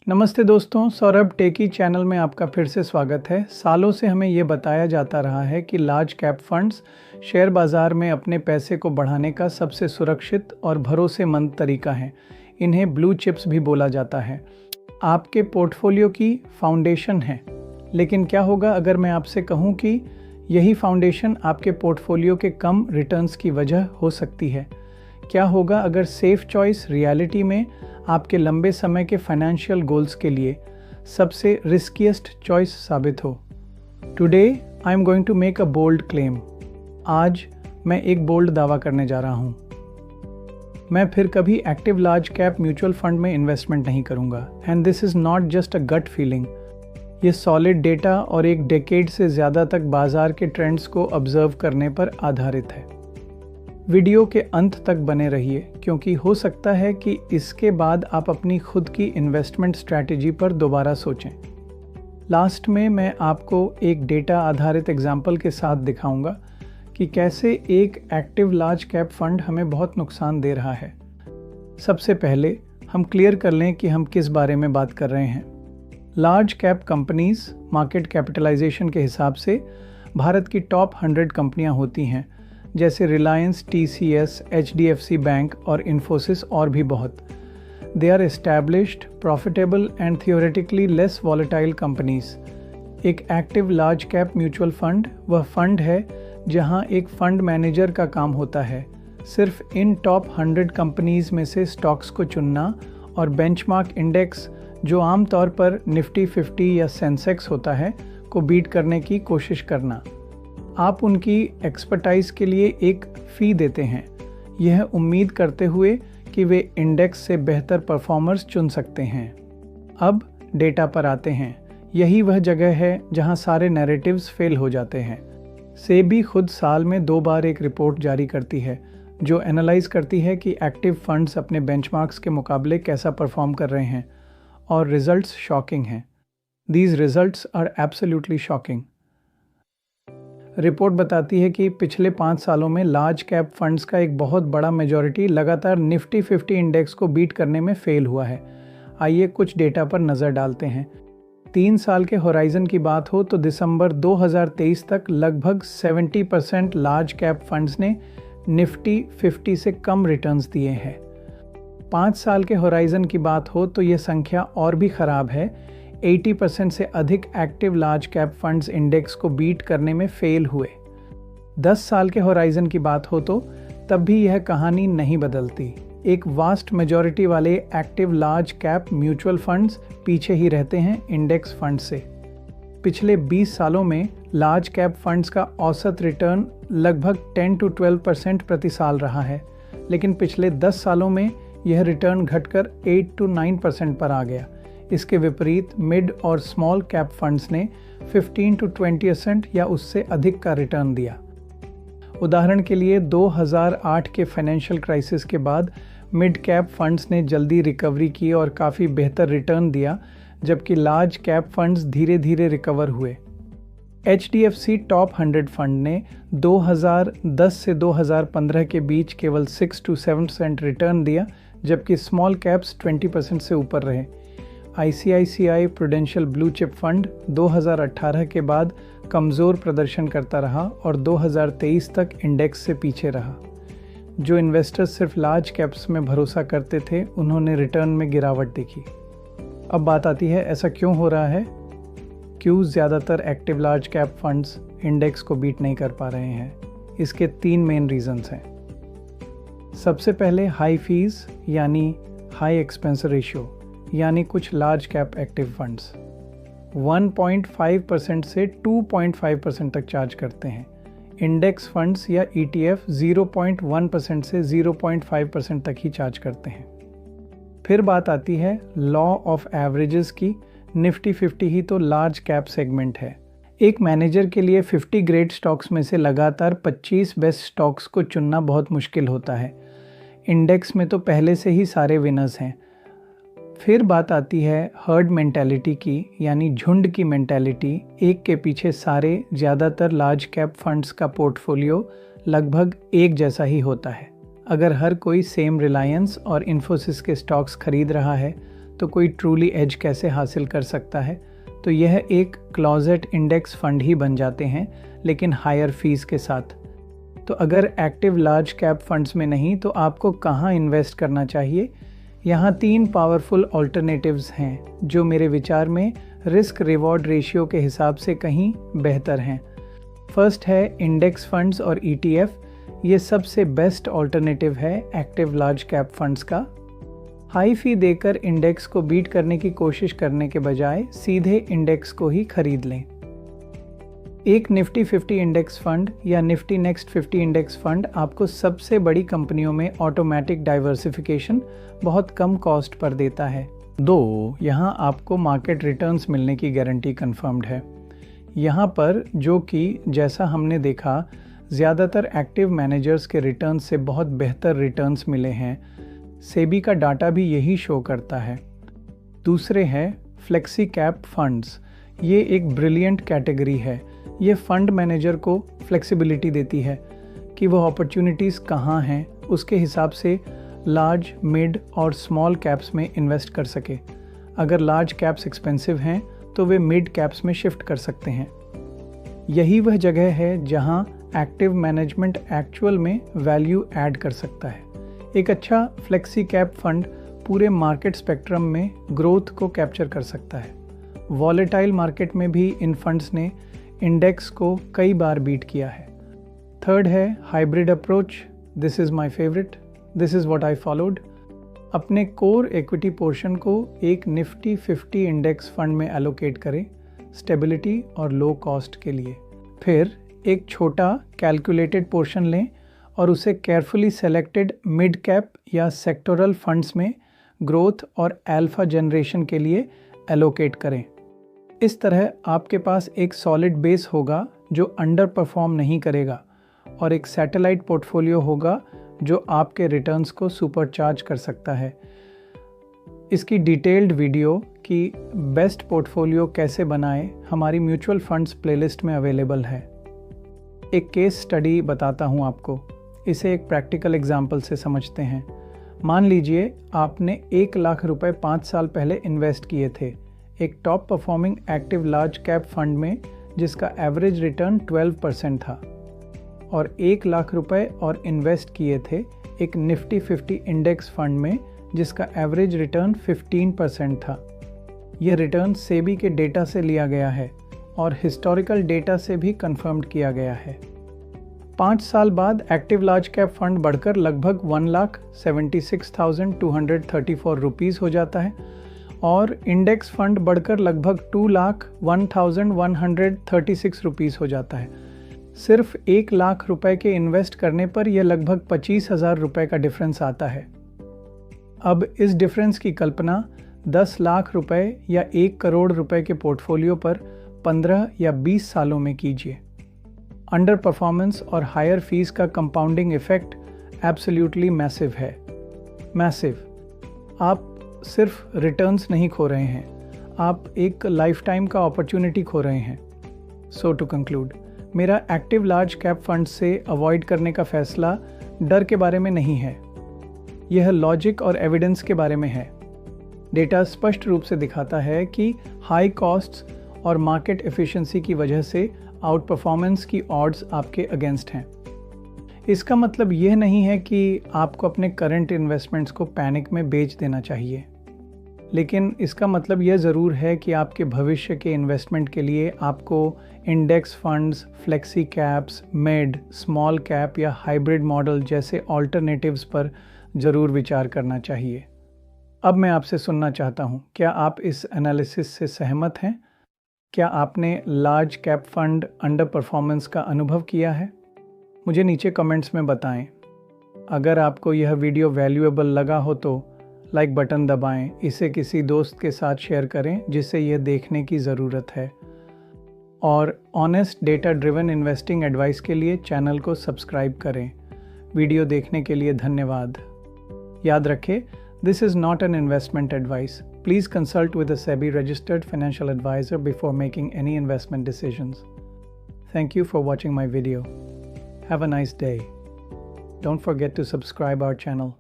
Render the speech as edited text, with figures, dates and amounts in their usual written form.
नमस्ते दोस्तों, सौरभ टेकी चैनल में आपका फिर से स्वागत है। सालों से हमें ये बताया जाता रहा है कि लार्ज कैप फंड्स शेयर बाज़ार में अपने पैसे को बढ़ाने का सबसे सुरक्षित और भरोसेमंद तरीका है। इन्हें ब्लू चिप्स भी बोला जाता है। आपके पोर्टफोलियो की फाउंडेशन है। लेकिन क्या होगा अगर मैं आपसे कहूँ कि यही फाउंडेशन आपके पोर्टफोलियो के कम रिटर्न्स की वजह हो सकती है? क्या होगा अगर सेफ चॉइस रियलिटी में आपके लंबे समय के फाइनेंशियल गोल्स के लिए सबसे रिस्कीएस्ट चॉइस साबित हो? Today I am going to make a bold claim. आज मैं एक बोल्ड दावा करने जा रहा हूँ। मैं फिर कभी active large cap mutual fund में इन्वेस्टमेंट नहीं करूँगा। And this is not just a gut feeling. ये सॉलिड डेटा और एक डेकेड से ज़्यादा तक बाजार के ट्रेंड्स को ऑब्जर्व करने पर आधारित है। वीडियो के अंत तक बने रहिए, क्योंकि हो सकता है कि इसके बाद आप अपनी खुद की इन्वेस्टमेंट स्ट्रैटेजी पर दोबारा सोचें। लास्ट में मैं आपको एक डेटा आधारित एग्जाम्पल के साथ दिखाऊंगा कि कैसे एक एक्टिव लार्ज कैप फंड हमें बहुत नुकसान दे रहा है। सबसे पहले हम क्लियर कर लें कि हम किस बारे में बात कर रहे हैं। Large cap companies market capitalization के हिसाब से भारत की टॉप 100 कंपनियां होती हैं, जैसे रिलायंस, TCS, HDFC बैंक और इन्फोसिस और भी बहुत। They are established, profitable and theoretically less volatile companies. एक active large cap mutual fund वह फंड है जहां एक फंड मैनेजर का काम होता है सिर्फ इन टॉप 100 कंपनीज में से स्टॉक्स को चुनना और बेंचमार्क इंडेक्स, जो आमतौर पर निफ्टी 50 या सेंसेक्स होता है, को बीट करने की कोशिश करना। आप उनकी एक्सपर्टाइज के लिए एक फ़ी देते हैं, यह उम्मीद करते हुए कि वे इंडेक्स से बेहतर परफॉर्मर्स चुन सकते हैं। अब डेटा पर आते हैं। यही वह जगह है जहां सारे नैरेटिव्स फेल हो जाते हैं। सेबी खुद साल में 2 बार एक रिपोर्ट जारी करती है जो एनालाइज करती है कि एक्टिव फंड्स अपने बेंचमार्क्स के मुकाबले कैसा परफॉर्म कर रहे हैं, और रिजल्ट्स शॉकिंग हैं। These results are absolutely shocking. Report बताती है कि पिछले 5 सालों में लार्ज कैप फंड्स का एक बहुत बड़ा मेजॉरिटी लगातार निफ्टी 50 इंडेक्स को बीट करने में फेल हुआ है। आइए कुछ डेटा पर नज़र डालते हैं। 3 साल के होराइजन की बात हो तो दिसंबर 2023 तक लगभग 70% लार्ज कैप फंड्स ने निफ्टी 50 से कम रिटर्न्स दिए हैं। 5 साल के होराइजन की बात हो तो ये संख्या और भी ख़राब है। 80% से अधिक active large cap funds index को बीट करने में फेल हुए। 10 साल के होराइजन की बात हो तो तब भी यह कहानी नहीं बदलती। एक वास्ट मेजॉरिटी वाले active large cap mutual funds पीछे ही रहते हैं इंडेक्स फंड से। पिछले 20 सालों में लार्ज कैप फंड्स का औसत रिटर्न लगभग 10 to 12% प्रति साल रहा है, लेकिन पिछले 10 सालों में यह रिटर्न घटकर 8 to 9% पर आ गया। इसके विपरीत मिड और स्मॉल कैप फंड्स ने 15 to 20% या उससे अधिक का रिटर्न दिया। उदाहरण के लिए 2008 के फाइनेंशियल क्राइसिस के बाद मिड कैप फंड्स ने जल्दी रिकवरी की और काफ़ी बेहतर रिटर्न दिया, जबकि लार्ज कैप फंड्स धीरे धीरे रिकवर हुए। HDFC टॉप 100 फंड ने 2010 से 2015 के बीच केवल 6 to 7% रिटर्न दिया, जबकि स्मॉल कैप्स 20% से ऊपर रहे। ICICI prudential blue chip fund 2018 के बाद कमज़ोर प्रदर्शन करता रहा और 2023 तक इंडेक्स से पीछे रहा। जो इन्वेस्टर्स सिर्फ लार्ज कैप्स में भरोसा करते थे, उन्होंने रिटर्न में गिरावट देखी। अब बात आती है, ऐसा क्यों हो रहा है? क्यों ज़्यादातर active large cap funds index को बीट नहीं कर पा रहे हैं? इसके 3 मेन रीजंस हैं। सबसे पहले हाई फीस यानी हाई एक्सपेंस रेशियो, यानी कुछ लार्ज कैप एक्टिव फंड्स 1.5% से 2.5% तक चार्ज करते हैं। इंडेक्स फंड्स या ETF 0.1% से 0.5% तक ही चार्ज करते हैं। फिर बात आती है लॉ ऑफ एवरेजेस की। निफ्टी 50 ही तो लार्ज कैप सेगमेंट है। एक मैनेजर के लिए 50 ग्रेट स्टॉक्स में से लगातार 25 बेस्ट स्टॉक्स को चुनना बहुत मुश्किल होता है। इंडेक्स में तो पहले से ही सारे विनर्स हैं। फिर बात आती है हर्ड मेंटालिटी की, यानी झुंड की मेंटालिटी। एक के पीछे सारे। ज़्यादातर लार्ज कैप फंड्स का पोर्टफोलियो लगभग एक जैसा ही होता है। अगर हर कोई सेम रिलायंस और इन्फोसिस के स्टॉक्स खरीद रहा है तो कोई ट्रूली एज कैसे हासिल कर सकता है? तो यह एक क्लोजेट इंडेक्स फंड ही बन जाते हैं, लेकिन हायर फीस के साथ। तो अगर एक्टिव लार्ज कैप फंड्स में नहीं तो आपको कहाँ इन्वेस्ट करना चाहिए? यहाँ 3 पावरफुल ऑल्टरनेटिव्स हैं जो मेरे विचार में रिस्क रिवॉर्ड रेशियो के हिसाब से कहीं बेहतर हैं। फर्स्ट है इंडेक्स फंड्स और ETF। ये सबसे बेस्ट ऑल्टरनेटिव है एक्टिव लार्ज कैप फंड्स का। हाई फी देकर इंडेक्स को बीट करने की कोशिश करने के बजाय सीधे इंडेक्स को ही खरीद लें। एक निफ्टी 50 इंडेक्स फंड या निफ्टी नेक्स्ट 50 इंडेक्स फंड आपको सबसे बड़ी कंपनियों में ऑटोमेटिक डाइवर्सिफिकेशन बहुत कम कॉस्ट पर देता है। यहाँ आपको मार्केट रिटर्न्स मिलने की गारंटी कंफर्म्ड है। यहाँ पर जो कि जैसा हमने देखा ज़्यादातर एक्टिव मैनेजर्स के रिटर्न्स से बहुत बेहतर रिटर्न्स मिले हैं। सेबी का डाटा भी यही शो करता है। दूसरे है फ्लेक्सी कैप फंड्स। ये एक ब्रिलियंट कैटेगरी है। ये फंड मैनेजर को फ्लेक्सिबिलिटी देती है कि वह अपॉर्चुनिटीज़ कहाँ हैं, उसके हिसाब से लार्ज, मिड और स्मॉल कैप्स में इन्वेस्ट कर सके। अगर लार्ज कैप्स एक्सपेंसिव हैं तो वे मिड कैप्स में शिफ्ट कर सकते हैं। यही वह जगह है जहां एक्टिव मैनेजमेंट एक्चुअल में वैल्यू ऐड कर सकता है। एक अच्छा फ्लेक्सी कैप फंड पूरे मार्केट स्पेक्ट्रम में ग्रोथ को कैप्चर कर सकता है। वॉलेटाइल मार्केट में भी इन फंड्स ने इंडेक्स को कई बार बीट किया है। थर्ड है hybrid approach. This is my favourite, this is what I followed. अपने कोर इक्विटी पोर्शन को एक निफ्टी 50 इंडेक्स फंड में एलोकेट करें स्टेबिलिटी और लो कॉस्ट के लिए। फिर एक छोटा कैलकुलेटेड पोर्शन लें और उसे केयरफुली सेलेक्टेड मिड कैप या सेक्टोरल फंड्स में ग्रोथ और अल्फा जनरेशन के लिए एलोकेट करें। इस तरह आपके पास एक सॉलिड बेस होगा जो अंडर परफॉर्म नहीं करेगा और एक सैटेलाइट पोर्टफोलियो होगा जो आपके रिटर्न्स को सुपरचार्ज कर सकता है। इसकी डिटेल्ड वीडियो कि बेस्ट पोर्टफोलियो कैसे बनाएं हमारी म्यूचुअल फंड्स प्लेलिस्ट में अवेलेबल है। एक केस स्टडी बताता हूं आपको, इसे एक प्रैक्टिकल एग्जाम्पल से समझते हैं। मान लीजिए आपने 1 लाख रुपए 5 साल पहले इन्वेस्ट किए थे एक top performing active large cap fund में जिसका एवरेज रिटर्न 12% था, और 1 लाख रुपए और इन्वेस्ट किए थे एक निफ्टी 50 इंडेक्स फंड में जिसका एवरेज रिटर्न 15% था। यह रिटर्न सेबी के डेटा से लिया गया है और हिस्टोरिकल डेटा से भी कंफर्म्ड किया गया है। 5 साल बाद एक्टिव लार्ज कैप फंड बढ़कर लगभग 1,76,234 रुपीज़ हो जाता है और इंडेक्स फंड बढ़कर लगभग 2,01,136 रुपीज़ हो जाता है। सिर्फ 1 लाख रुपए के इन्वेस्ट करने पर यह लगभग 25,000 रुपए का डिफरेंस आता है। अब इस डिफरेंस की कल्पना 10 लाख रुपए या 1 करोड़ रुपए के पोर्टफोलियो पर 15 या 20 सालों में कीजिए। अंडर परफॉर्मेंस और हायर फीस का कंपाउंडिंग इफेक्ट एब्सोल्युटली मैसिव है। मैसिव। आप सिर्फ रिटर्न्स नहीं खो रहे हैं, आप एक लाइफ टाइम का अपॉर्चुनिटी खो रहे हैं। सो टू कंक्लूड, मेरा एक्टिव लार्ज कैप फंड से अवॉइड करने का फैसला डर के बारे में नहीं है, यह लॉजिक और एविडेंस के बारे में है। डेटा स्पष्ट रूप से दिखाता है कि हाई कॉस्ट्स और मार्केट एफिशिएंसी की वजह से आउट परफॉर्मेंस की ऑड्स आपके अगेंस्ट हैं। इसका मतलब यह नहीं है कि आपको अपने करंट इन्वेस्टमेंट्स को पैनिक में बेच देना चाहिए, लेकिन इसका मतलब यह ज़रूर है कि आपके भविष्य के इन्वेस्टमेंट के लिए आपको index funds, flexi caps, mid, small cap या हाइब्रिड मॉडल जैसे ऑल्टरनेटिव्स पर ज़रूर विचार करना चाहिए। अब मैं आपसे सुनना चाहता हूँ, क्या आप इस एनालिसिस से सहमत हैं? क्या आपने large cap fund under performance का अनुभव किया है? मुझे नीचे कमेंट्स में बताएं। अगर आपको यह वीडियो वैल्यूएबल लगा हो तो लाइक बटन दबाएं, इसे किसी दोस्त के साथ शेयर करें जिसे यह देखने की ज़रूरत है, और honest data driven investing advice के लिए चैनल को सब्सक्राइब करें। वीडियो देखने के लिए धन्यवाद। याद रखें, this is not an investment advice. Please consult with a SEBI registered financial advisor before making any investment decisions. Thank you for watching my video. Have a nice day. Don't forget to subscribe our channel.